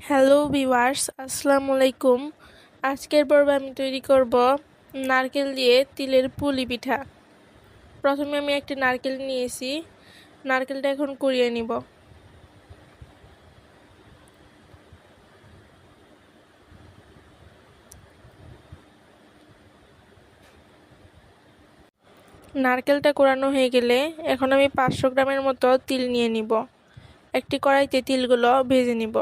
Hello viewers, আসসালামু আলাইকুম। আজকের পর্বে আমি তৈরি করব নারকেল দিয়ে তিলের পুলি পিঠা। প্রথমে আমি একটি নারকেল নিয়েছি, নারকেলটা এখন কুড়িয়ে নিব। নারকেলটা কোরানো হয়ে গেলে এখন আমি 500 গ্রামের মতো তিল নিয়ে নিব। একটি কড়াইতে তিলগুলো ভেজে নিব।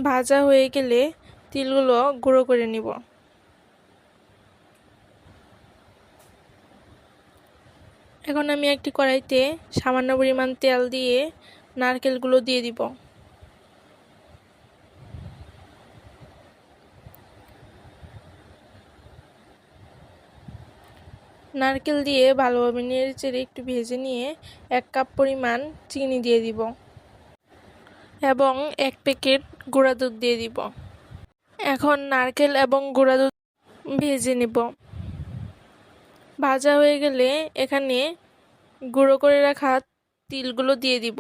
ভাজা হয়ে গেলে তিলগুলো গুঁড়ো করে নিব। এখন আমি একটি কড়াইতে সামান্য পরিমাণ তেল দিয়ে নারকেলগুলো দিয়ে দিব। নারকেল দিয়ে ভালোভাবে নেড়েচেড়ে একটু ভেজে নিয়ে 1 কাপ পরিমাণ চিনি দিয়ে দিব এবং 1 প্যাকেট গুঁড়া দুধ দিয়ে দিব। এখন নারকেল এবং গুঁড়া দুধ ভেজে নিব। ভাজা হয়ে গেলে এখানে গুঁড়ো করে রাখা তিলগুলো দিয়ে দিব।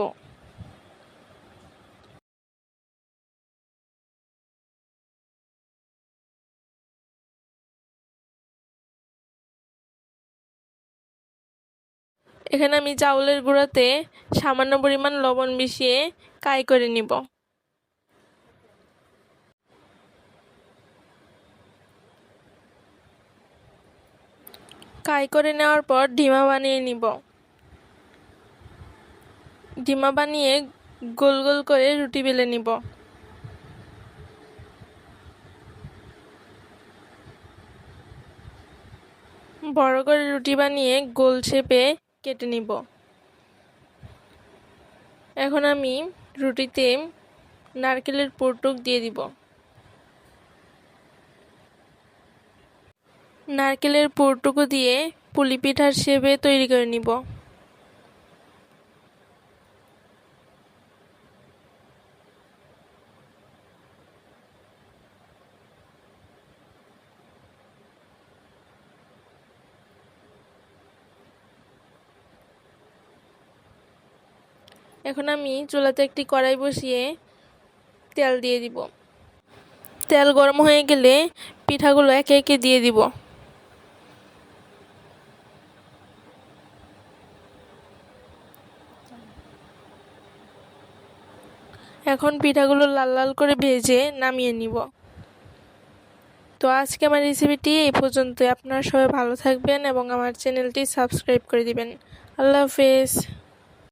এখানে আমি চাউলের গুঁড়াতে সামান্য পরিমাণ লবণ মিশিয়ে কাই করে নিব। কাই করে নেওয়ার পর ঢিমা বানিয়ে নিব। ঢিমা বানিয়ে গোল গোল করে রুটি বেলে নিব। বড় করে রুটি বানিয়ে গোল শেপে কেটে নিব। এখন আমি রুটিতে নারকেলের পুরটুক দিয়ে দিব। নারকেলের পুরটুকু দিয়ে পুলি পিঠার শেপে তৈরি করে নিব। এখন আমি চুলাতে একটি কড়াই বসিয়ে তেল দিয়ে দিব। তেল গরম হয়ে গেলে পিঠাগুলো একে একে দিয়ে দিব। এখন পিঠাগুলো লাল লাল করে ভেজে নামিয়ে নিব। তো আজকে আমার রেসিপিটি এই পর্যন্ত। আপনারা সবাই ভালো থাকবেন এবং আমার চ্যানেলটি সাবস্ক্রাইব করে দিবেন। আল্লাহ হাফেজ।